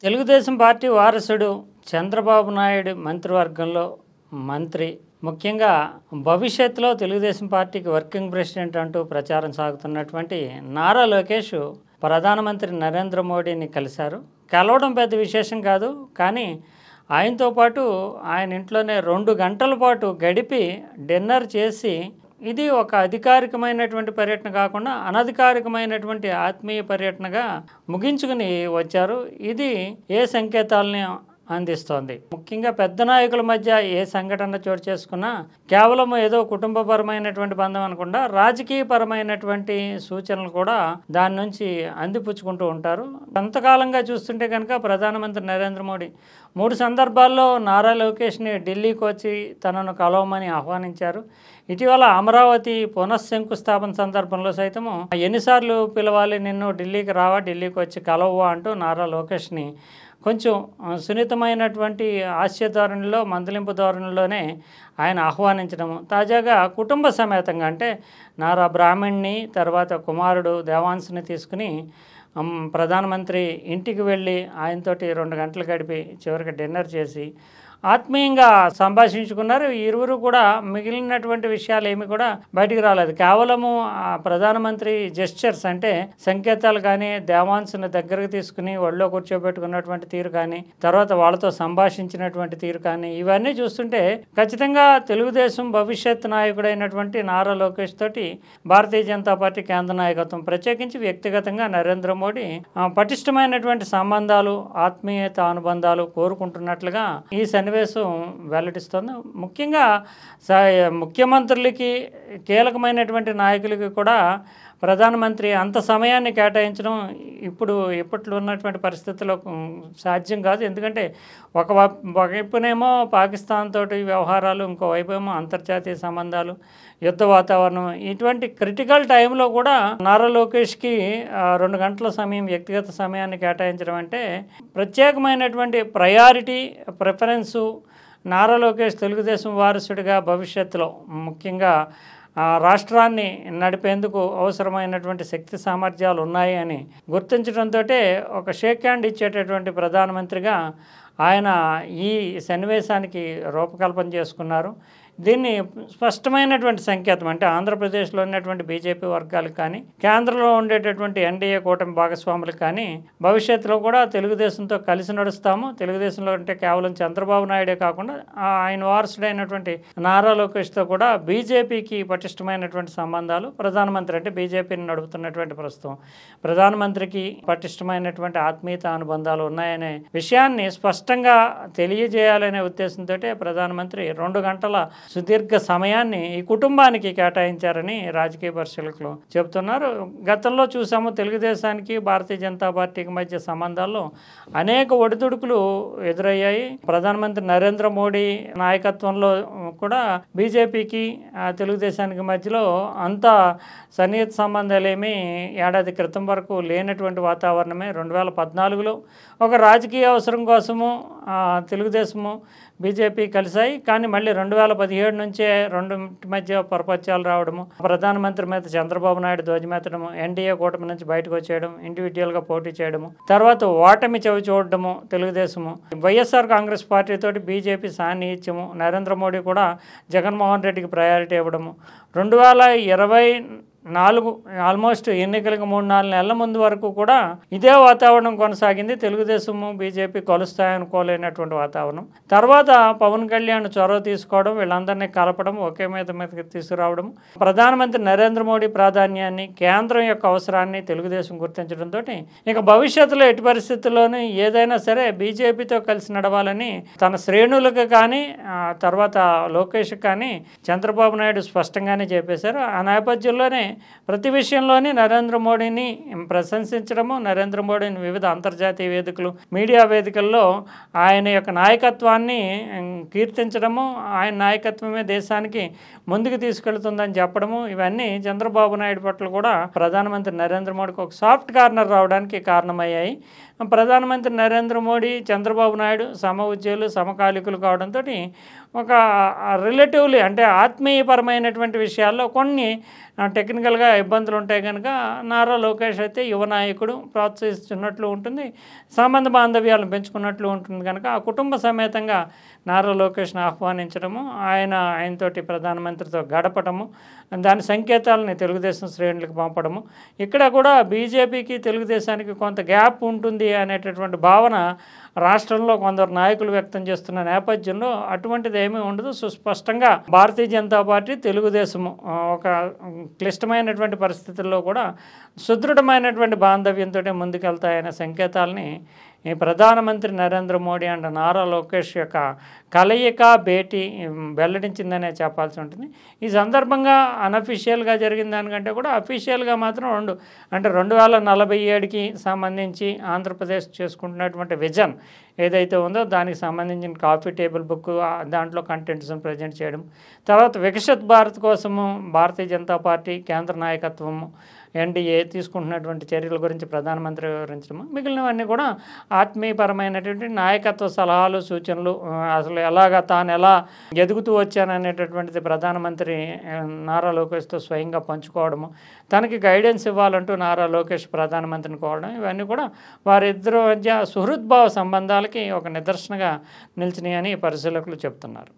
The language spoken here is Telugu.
తెలుగుదేశం పార్టీ వారసుడు చంద్రబాబు నాయుడు మంత్రివర్గంలో మంత్రి, ముఖ్యంగా భవిష్యత్తులో తెలుగుదేశం పార్టీకి వర్కింగ్ ప్రెసిడెంట్ అంటూ ప్రచారం సాగుతున్నటువంటి నారా లోకేష్ ప్రధానమంత్రి నరేంద్ర మోడీని కలిశారు. కలవడం పెద్ద విశేషం కాదు, కానీ ఆయనతో పాటు ఆయన ఇంట్లోనే 2 గంటల పాటు గడిపి డిన్నర్ చేసి, ఇది ఒక అధికారికమైనటువంటి పర్యటన కాకుండా అనధికారికమైనటువంటి ఆత్మీయ పర్యటనగా ముగించుకుని వచ్చారు. ఇది ఏ సంకేతాలని అందిస్తోంది? ముఖ్యంగా పెద్ద నాయకుల మధ్య ఏ సంఘటన చోటు చేసుకున్నా కేవలం ఏదో కుటుంబపరమైనటువంటి బంధం అనకుండా రాజకీయపరమైనటువంటి సూచనలు కూడా దాని నుంచి అందిపుచ్చుకుంటూ ఉంటారు. కొంతకాలంగా చూస్తుంటే కనుక ప్రధానమంత్రి నరేంద్ర మోడీ 3 సందర్భాల్లో నారా లోకేష్ని ఢిల్లీకి వచ్చి తనను కలవమని ఆహ్వానించారు. ఇటీవల అమరావతి పునఃశంకుస్థాపన సందర్భంలో సైతము ఎన్నిసార్లు పిలవాలి నిన్ను, ఢిల్లీకి రావా, ఢిల్లీకి వచ్చి కలవా అంటూ నారా లోకేష్ని కొంచెం సున్నితమైనటువంటి హాస్య ధోరణిలో, మందలింపు ధోరణిలోనే ఆయన ఆహ్వానించడము. తాజాగా కుటుంబ సమేతంగా, అంటే నారా బ్రాహ్మణ్ని, తర్వాత కుమారుడు దేవాంశని తీసుకుని ప్రధానమంత్రి ఇంటికి వెళ్ళి ఆయనతోటి 2 గంటలు గడిపి చివరికి డిన్నర్ చేసి ఆత్మీయంగా సంభాషించుకున్నారు. ఇరువురు కూడా మిగిలినటువంటి విషయాలు ఏమి కూడా బయటికి రాలేదు. కేవలము ప్రధానమంత్రి జెస్చర్స్, అంటే సంకేతాలు కానీ, దేవాంశను దగ్గరకు తీసుకుని ఒళ్ళో కూర్చోబెట్టుకున్నటువంటి తీరు కానీ, తర్వాత వాళ్ళతో సంభాషించినటువంటి తీరు కానీ, ఇవన్నీ చూస్తుంటే ఖచ్చితంగా తెలుగుదేశం భవిష్యత్ నాయకుడైనటువంటి నారా లోకేష్ తోటి భారతీయ జనతా పార్టీ కేంద్ర నాయకత్వం, ప్రత్యేకించి వ్యక్తిగతంగా నరేంద్ర మోడీ పటిష్టమైనటువంటి సంబంధాలు, ఆత్మీయత అనుబంధాలు కోరుకుంటున్నట్లుగా ఈ సన్నివేశం వెల్లడిస్తుంది. ముఖ్యంగా ముఖ్యమంత్రులకి, కీలకమైనటువంటి నాయకులకి కూడా ప్రధానమంత్రి అంత సమయాన్ని కేటాయించడం ఇప్పట్లో ఉన్నటువంటి పరిస్థితుల్లో సాధ్యం కాదు. ఎందుకంటే ఒకవైపునేమో పాకిస్తాన్ తోటి వ్యవహారాలు, ఇంకోవైపు ఏమో అంతర్జాతీయ సంబంధాలు, యుద్ధ వాతావరణం, ఇటువంటి క్రిటికల్ టైంలో కూడా నారా లోకేష్కి 2 గంటల సమయం, వ్యక్తిగత సమయాన్ని కేటాయించడం అంటే ప్రత్యేకమైనటువంటి ప్రయారిటీ, ప్రిఫరెన్సు. నారా లోకేష్ తెలుగుదేశం వారసుడిగా భవిష్యత్తులో ముఖ్యంగా రాష్ట్రాన్ని నడిపేందుకు అవసరమైనటువంటి శక్తి సామర్థ్యాలు ఉన్నాయి అని గుర్తించడంతో ఒక షేక్ హ్యాండ్ ఇచ్చేటటువంటి ప్రధానమంత్రిగా ఆయన ఈ సన్నివేశానికి రూపకల్పన చేసుకున్నారు. దీన్ని స్పష్టమైనటువంటి సంకేతం, అంటే ఆంధ్రప్రదేశ్లో ఉన్నటువంటి బీజేపీ వర్గాలకు కానీ, కేంద్రంలో ఉండేటటువంటి ఎన్డీఏ కూటమి భాగస్వాములకు కానీ భవిష్యత్తులో కూడా తెలుగుదేశంతో కలిసి నడుస్తాము. తెలుగుదేశంలో అంటే కేవలం చంద్రబాబు నాయుడే కాకుండా ఆయన వారసుడైనటువంటి నారా లోకేష్తో కూడా బీజేపీకి పటిష్టమైనటువంటి సంబంధాలు, ప్రధానమంత్రి అంటే బీజేపీని నడుపుతున్నటువంటి ప్రస్తుతం ప్రధానమంత్రికి పటిష్టమైనటువంటి ఆత్మీయత అనుబంధాలు ఉన్నాయనే విషయాన్ని స్పష్టంగా తెలియజేయాలనే ఉద్దేశంతో ప్రధానమంత్రి 2 గంటల సుదీర్ఘ సమయాన్ని ఈ కుటుంబానికి కేటాయించారని రాజకీయ పరిశీలకులు చెబుతున్నారు. గతంలో చూసాము, తెలుగుదేశానికి భారతీయ జనతా పార్టీకి మధ్య సంబంధాల్లో అనేక ఒడిదుడుకులు ఎదురయ్యాయి. ప్రధానమంత్రి నరేంద్ర మోడీ నాయకత్వంలో కూడా బీజేపీకి తెలుగుదేశానికి మధ్యలో అంత సన్నిహిత సంబంధాలేమీ ఏడాది క్రితం వరకు లేనటువంటి వాతావరణమే. 2014లో ఒక రాజకీయ అవసరం కోసము తెలుగుదేశము, బీజేపీ కలిశాయి. కానీ మళ్ళీ 2017 నుంచే రెండింటి మధ్య పొరపత్యాలు రావడము, ప్రధానమంత్రి మీద చంద్రబాబు నాయుడు ధ్వజమెత్తడము, ఎన్డీఏ కూటమి నుంచి బయటకు వచ్చేయడం, ఇండివిజువల్గా పోటీ చేయడము, తర్వాత ఓటమి చవి చూడడము తెలుగుదేశము, వైఎస్ఆర్ కాంగ్రెస్ పార్టీతోటి బీజేపీ సాన్నిహిత్యము, నరేంద్ర మోడీ కూడా జగన్మోహన్ రెడ్డికి ప్రయారిటీ ఇవ్వడము, 2024 ఆల్మోస్ట్ ఎన్నికలకు 3-4 నెలల ముందు వరకు కూడా ఇదే వాతావరణం కొనసాగింది. తెలుగుదేశము, బీజేపీ కలుస్తాయనుకోలేనటువంటి వాతావరణం. తర్వాత పవన్ కళ్యాణ్ చొరవ తీసుకోవడం, వీళ్ళందరినీ కలపడం, ఒకే మీదకి తీసుకురావడం, ప్రధానమంత్రి నరేంద్ర మోడీ ప్రాధాన్యాన్ని, కేంద్రం యొక్క అవసరాన్ని తెలుగుదేశం గుర్తించడంతో ఇక భవిష్యత్తులో ఎట్టి పరిస్థితుల్లోనూ ఏదైనా సరే బీజేపీతో కలిసి నడవాలని తన శ్రేణులకు కానీ, తర్వాత లోకేష్ కానీ చంద్రబాబు నాయుడు స్పష్టంగానే చెప్పేశారు. ఆ నేపథ్యంలోనే ప్రతి విషయంలోని నరేంద్ర మోడీని ప్రశంసించడము, నరేంద్ర మోడీని వివిధ అంతర్జాతీయ వేదికలు, మీడియా వేదికల్లో ఆయన యొక్క నాయకత్వాన్ని కీర్తించడము, ఆయన నాయకత్వమే దేశానికి ముందుకు తీసుకెళ్తుందని చెప్పడము, ఇవన్నీ చంద్రబాబు నాయుడు పట్ల కూడా ప్రధానమంత్రి నరేంద్ర మోడీకి ఒక సాఫ్ట్ కార్నర్ రావడానికి కారణమయ్యాయి. ప్రధానమంత్రి నరేంద్ర మోడీ, చంద్రబాబు నాయుడు సమ ఉద్యోగులు, సమకాలికులు కావడంతో ఒక రిలేటివ్లీ అంటే ఆత్మీయపరమైనటువంటి విషయాల్లో కొన్ని టెక్నికల్గా ఇబ్బందులు ఉంటాయి కనుక నారా లోకేష్ అయితే యువ నాయకుడు ప్రోత్సహిస్తున్నట్లు ఉంటుంది, సంబంధ బాంధవ్యాలను పెంచుకున్నట్లు ఉంటుంది కనుక ఆ కుటుంబ సమేతంగా నారా లోకేష్ను ఆహ్వానించడము, ఆయనతోటి ప్రధానమంత్రితో గడపడము, దాని సంకేతాలని తెలుగుదేశం శ్రేణులకు పంపడము, ఇక్కడ కూడా బీజేపీకి తెలుగుదేశానికి కొంత గ్యాప్ ఉంటుంది అనేటటువంటి భావన రాష్ట్రంలో కొందరు నాయకులు వ్యక్తం చేస్తున్న నేపథ్యంలో అటువంటిది ఏమీ ఉండదు. సుస్పష్టంగా భారతీయ జనతా పార్టీ తెలుగుదేశము ఒక క్లిష్టమైనటువంటి పరిస్థితుల్లో కూడా సుదృఢమైనటువంటి బాంధవ్యంతో ముందుకెళ్తాయనే సంకేతాలని ఈ ప్రధానమంత్రి నరేంద్ర మోడీ అండ్ నారా లోకేష్ యొక్క కలయిక భేటీ వెల్లడించిందనే చెప్పాల్సి ఉంటుంది. ఈ సందర్భంగా అనఫిషియల్గా జరిగిన దానికంటే కూడా అఫీషియల్గా మాత్రం అంటే 2047కి సంబంధించి ఆంధ్రప్రదేశ్ చేసుకుంటున్నటువంటి విజన్ ఏదైతే ఉందో దానికి సంబంధించిన కాఫీ టేబుల్ బుక్, దాంట్లో కంటెంట్స్ని ప్రజెంట్ చేయడం, తర్వాత వికసిత్ భారత్ కోసము భారతీయ జనతా పార్టీ కేంద్ర నాయకత్వము ఎన్డీఏ తీసుకుంటున్నటువంటి చర్యల గురించి ప్రధానమంత్రి వివరించడము, మిగిలినవన్నీ కూడా ఆత్మీయపరమైనటువంటి నాయకత్వ సలహాలు, సూచనలు, అసలు తాను ఎలా ఎదుగుతూ వచ్చాననేటటువంటిది ప్రధానమంత్రి నారా లోకేష్తో స్వయంగా పంచుకోవడము, తనకి గైడెన్స్ ఇవ్వాలంటూ నారా లోకేష్ ప్రధానమంత్రిని కోవడం, ఇవన్నీ కూడా వారిద్దరి మధ్య సుహృద్భావ సంబంధాలకి ఒక నిదర్శనగా నిలిచినాయని పరిశీలకులు చెప్తున్నారు.